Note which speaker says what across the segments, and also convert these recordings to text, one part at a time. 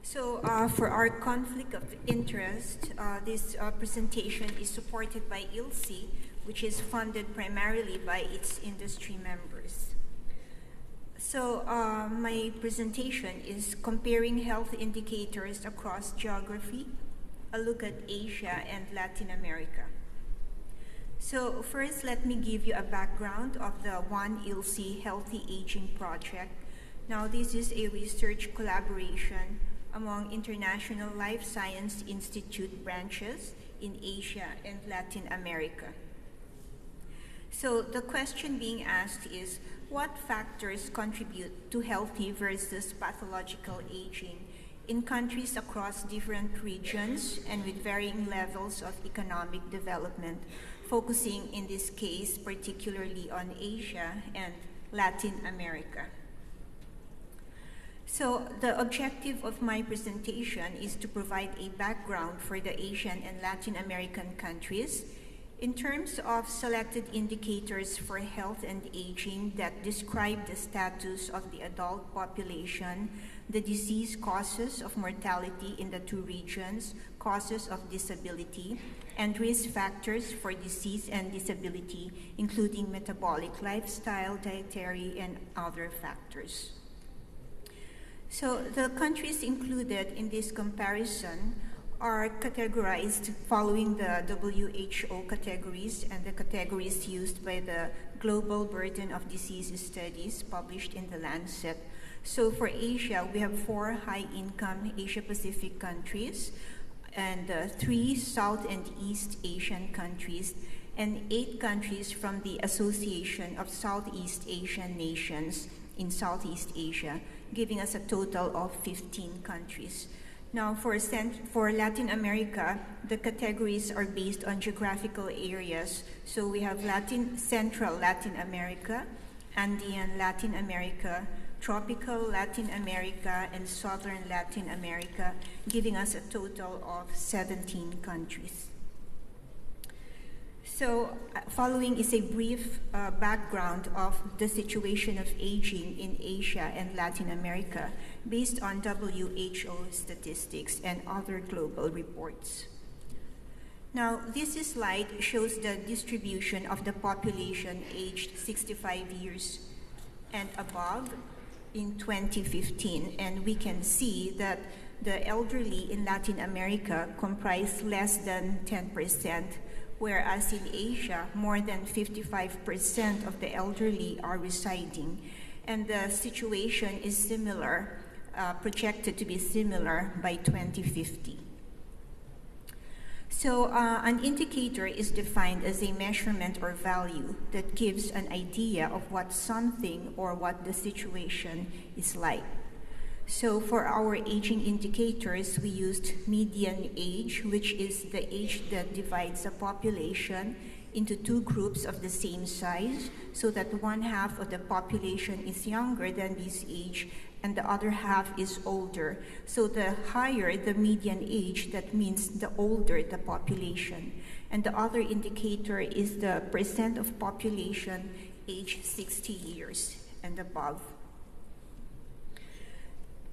Speaker 1: So for our conflict of interest, this presentation is supported by ILSI, which is funded primarily by its industry members. So my presentation is comparing health indicators across geography, a look at Asia and Latin America. So first, let me give you a background of the One ILSI Healthy Aging Project. Now, this is a research collaboration among International Life Science Institute branches in Asia and Latin America. So the question being asked is, what factors contribute to healthy versus pathological aging in countries across different regions and with varying levels of economic development, focusing in this case particularly on Asia and Latin America? So the objective of my presentation is to provide a background for the Asian and Latin American countries in terms of selected indicators for health and aging that describe the status of the adult population, the disease causes of mortality in the two regions, causes of disability, and risk factors for disease and disability, including metabolic, lifestyle, dietary, and other factors. So the countries included in this comparison are categorized following the WHO categories and the categories used by the Global Burden of Disease Studies published in the Lancet. So for Asia, we have 4 high-income Asia-Pacific countries and 3 South and East Asian countries and 8 countries from the Association of Southeast Asian Nations in Southeast Asia, giving us a total of 15 countries. Now, for Latin America, the categories are based on geographical areas. So we have Central Latin America, Andean Latin America, Tropical Latin America, and Southern Latin America, giving us a total of 17 countries. So following is a brief background of the situation of aging in Asia and Latin America based on WHO statistics and other global reports. Now, this slide shows the distribution of the population aged 65 years and above in 2015, and we can see that the elderly in Latin America comprise less than 10%, whereas in Asia, more than 55% of the elderly are residing. And the situation is similar, projected to be similar by 2050. So an indicator is defined as a measurement or value that gives an idea of what something or what the situation is like. So for our aging indicators, we used median age, which is the age that divides a population into 2 groups of the same size, so that one half of the population is younger than this age and the other half is older. So the higher the median age, that means the older the population. And the other indicator is the percent of population aged 60 years and above.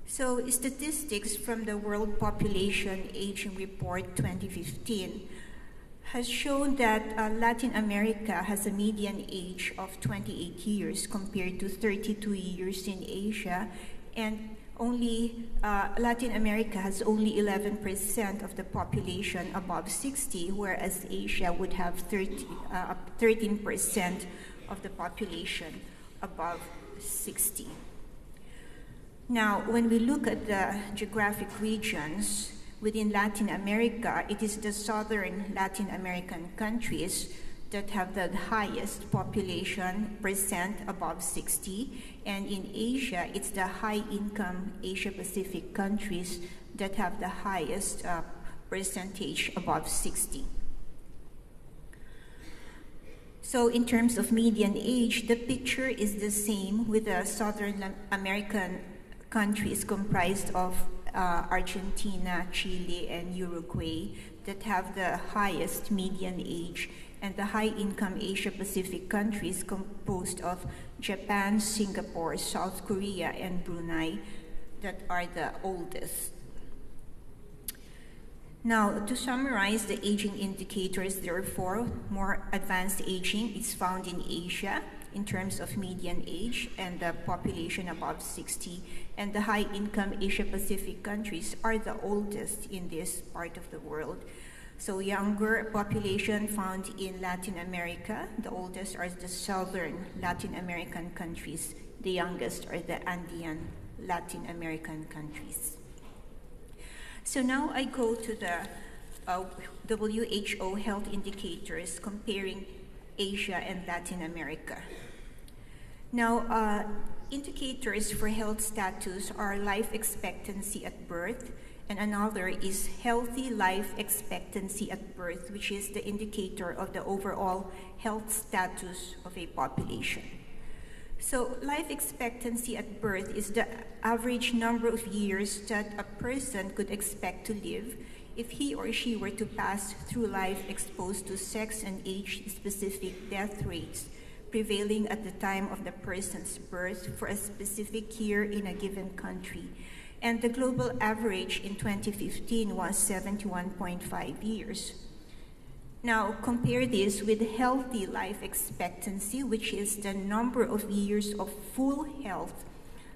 Speaker 1: So statistics from the World Population Aging Report 2015 has shown that Latin America has a median age of 28 years compared to 32 years in Asia, and only Latin America has only 11% of the population above 60, whereas Asia would have 13% of the population above 60. Now, when we look at the geographic regions within Latin America, it is the southern Latin American countries that have the highest population percent above 60, and in Asia, it's the high-income Asia-Pacific countries that have the highest percentage above 60. So in terms of median age, the picture is the same with the Southern American countries comprised of Argentina, Chile, and Uruguay that have the highest median age, and the high-income Asia-Pacific countries composed of Japan, Singapore, South Korea, and Brunei that are the oldest. Now, to summarize the aging indicators, there are four. More advanced aging is found in Asia in terms of median age and the population above 60. And the high-income Asia-Pacific countries are the oldest in this part of the world. So younger population found in Latin America. The oldest are the southern Latin American countries. The youngest are the Andean Latin American countries. So now I go to the WHO health indicators comparing Asia and Latin America. Now, indicators for health status are life expectancy at birth, and another is healthy life expectancy at birth, which is the indicator of the overall health status of a population. So life expectancy at birth is the average number of years that a person could expect to live if he or she were to pass through life exposed to sex and age-specific death rates prevailing at the time of the person's birth for a specific year in a given country. And the global average in 2015 was 71.5 years. Now, compare this with healthy life expectancy, which is the number of years of full health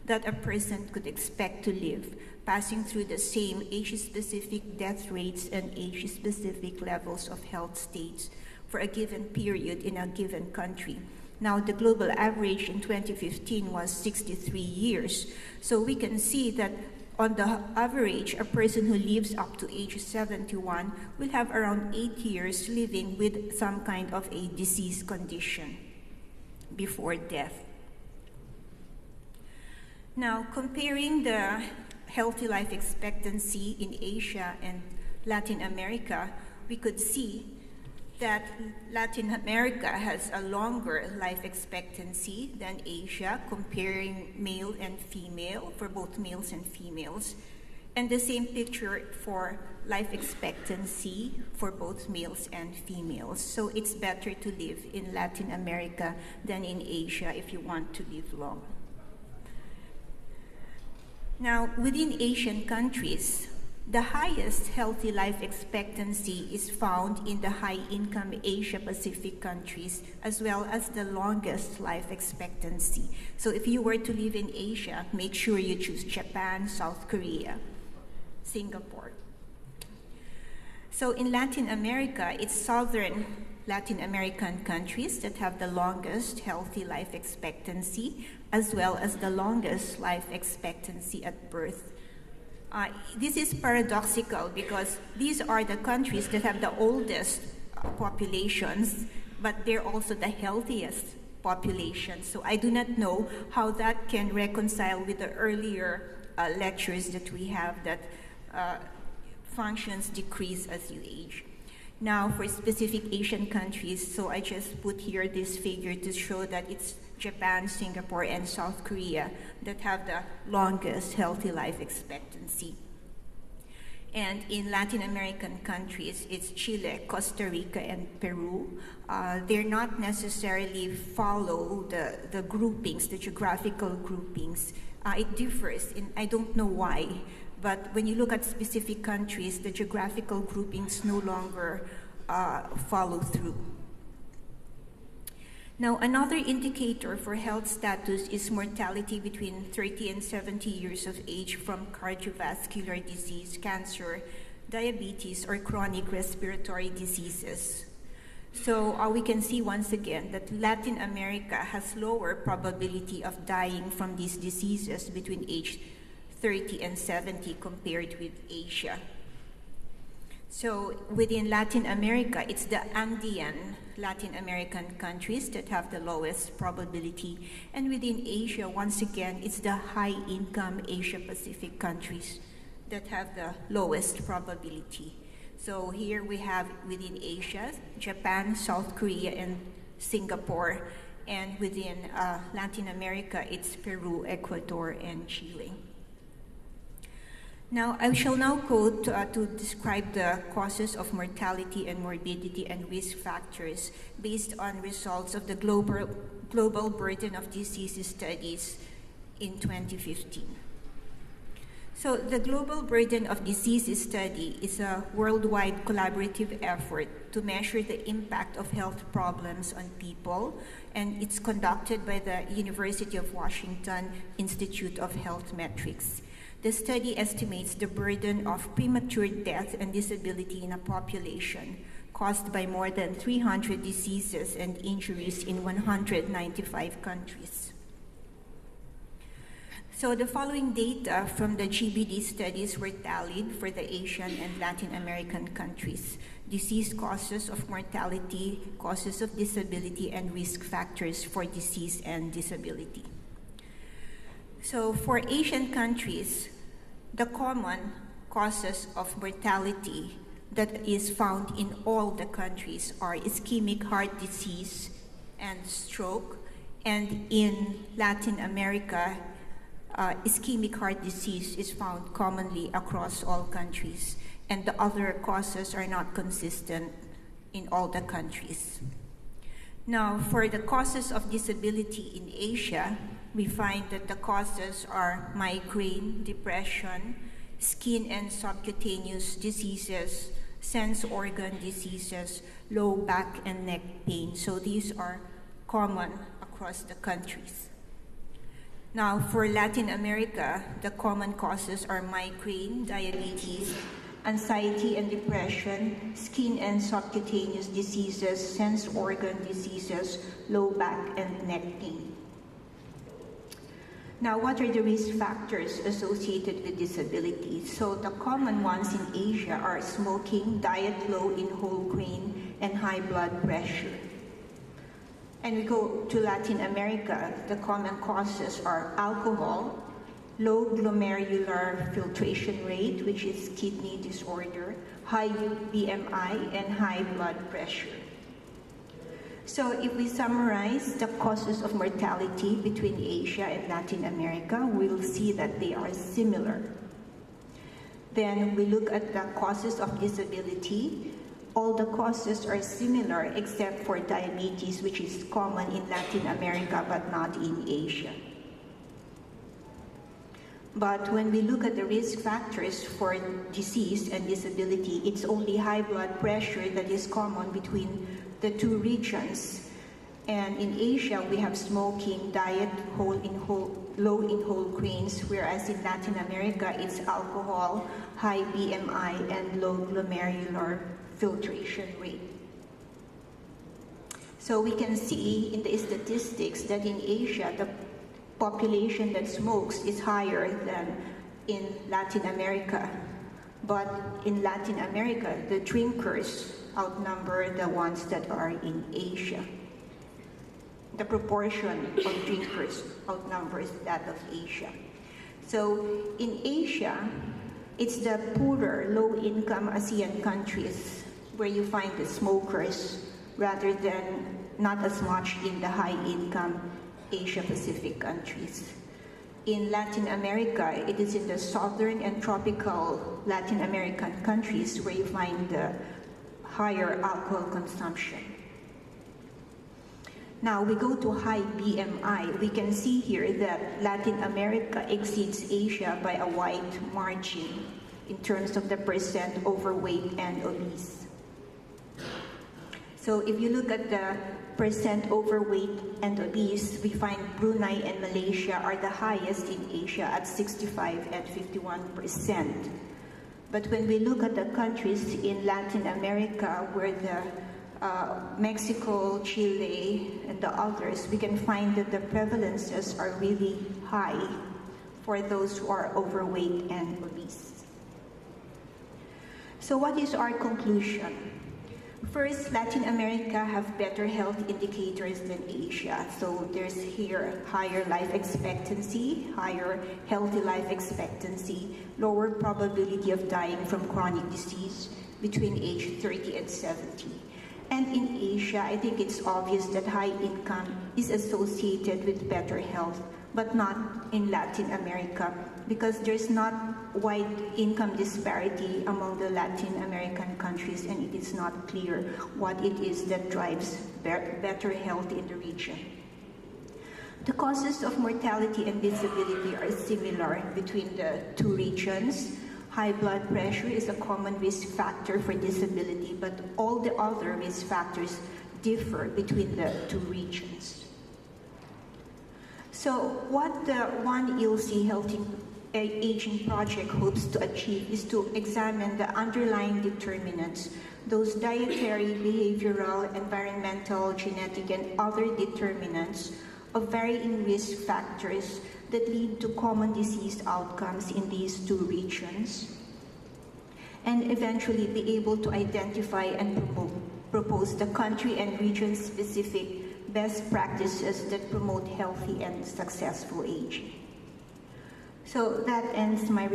Speaker 1: that a person could expect to live, passing through the same age-specific death rates and age-specific levels of health states for a given period in a given country. Now, the global average in 2015 was 63 years. So we can see that on the average, a person who lives up to age 71 will have around 8 years living with some kind of a disease condition before death. Now, comparing the healthy life expectancy in Asia and Latin America, we could see that Latin America has a longer life expectancy than Asia, comparing male and female, for both males and females. And the same picture for life expectancy for both males and females. So it's better to live in Latin America than in Asia if you want to live long. Now, within Asian countries, the highest healthy life expectancy is found in the high-income Asia-Pacific countries, as well as the longest life expectancy. So if you were to live in Asia, make sure you choose Japan, South Korea, Singapore. So in Latin America, it's southern Latin American countries that have the longest healthy life expectancy, as well as the longest life expectancy at birth. This is paradoxical because these are the countries that have the oldest populations, but they're also the healthiest populations. So I do not know how that can reconcile with the earlier lectures that we have that functions decrease as you age. Now, for specific Asian countries, so I just put here this figure to show that it's Japan, Singapore, and South Korea that have the longest healthy life expectancy. And in Latin American countries, it's Chile, Costa Rica, and Peru. They're not necessarily follow the groupings, the geographical groupings. It differs, I don't know why, but when you look at specific countries, the geographical groupings no longer follow through. Now, another indicator for health status is mortality between 30 and 70 years of age from cardiovascular disease, cancer, diabetes, or chronic respiratory diseases. So we can see once again that Latin America has lower probability of dying from these diseases between age 30 and 70 compared with Asia. So within Latin America, it's the Andean Latin American countries that have the lowest probability. And within Asia, once again, it's the high-income Asia-Pacific countries that have the lowest probability. So here we have within Asia, Japan, South Korea, and Singapore. And within Latin America, it's Peru, Ecuador, and Chile. Now, I shall now go to describe the causes of mortality and morbidity and risk factors based on results of the global burden of disease studies in 2015. So the Global Burden of Disease Study is a worldwide collaborative effort to measure the impact of health problems on people, and it's conducted by the University of Washington Institute of Health Metrics. The study estimates the burden of premature death and disability in a population caused by more than 300 diseases and injuries in 195 countries. So the following data from the GBD studies were tallied for the Asian and Latin American countries: disease causes of mortality, causes of disability, and risk factors for disease and disability. So for Asian countries, the common causes of mortality that is found in all the countries are ischemic heart disease and stroke, and in Latin America, ischemic heart disease is found commonly across all countries, and the other causes are not consistent in all the countries. Now, for the causes of disability in Asia, we find that the causes are migraine, depression, skin and subcutaneous diseases, sense organ diseases, low back and neck pain. So these are common across the countries. Now, for Latin America, the common causes are migraine, diabetes, anxiety and depression, skin and subcutaneous diseases, sense organ diseases, low back and neck pain. Now, what are the risk factors associated with disability? So the common ones in Asia are smoking, diet low in whole grain, and high blood pressure. And we go to Latin America, the common causes are alcohol, low glomerular filtration rate, which is kidney disorder, high BMI, and high blood pressure. So if we summarize the causes of mortality between Asia and Latin America, we'll see that they are similar. Then we look at the causes of disability. All the causes are similar except for diabetes, which is common in Latin America but not in Asia. But when we look at the risk factors for disease and disability, it's only high blood pressure that is common between the two regions. And in Asia, we have smoking, diet, low in whole grains, whereas in Latin America, it's alcohol, high BMI, and low glomerular filtration rate. So we can see in the statistics that in Asia, the population that smokes is higher than in Latin America. But in Latin America, the drinkers outnumber the ones that are in Asia. The proportion of drinkers outnumbers that of Asia. So in Asia, it's the poorer, low-income ASEAN countries where you find the smokers rather than not as much in the high-income Asia-Pacific countries. In Latin America, it is in the southern and tropical Latin American countries where you find the higher alcohol consumption. Now we go to high BMI. We can see here that Latin America exceeds Asia by a wide margin in terms of the percent overweight and obese. So if you look at the percent overweight and obese, we find Brunei and Malaysia are the highest in Asia at 65 and 51%. But when we look at the countries in Latin America where the Mexico, Chile, and the others, we can find that the prevalences are really high for those who are overweight and obese. So what is our conclusion? First, Latin America have better health indicators than Asia. So there's here higher life expectancy, higher healthy life expectancy, lower probability of dying from chronic disease between age 30 and 70. And in Asia, I think it's obvious that high income is associated with better health, but not in Latin America, because there's not wide income disparity among the Latin American countries, and it is not clear what it is that drives better health in the region. The causes of mortality and disability are similar between the two regions. High blood pressure is a common risk factor for disability, but all the other risk factors differ between the two regions. So what the One ILSI Healthy Aging Project hopes to achieve is to examine the underlying determinants, those dietary, behavioral, environmental, genetic, and other determinants of varying risk factors that lead to common disease outcomes in these two regions, and eventually be able to identify and propose the country and region-specific best practices that promote healthy and successful aging. So that ends my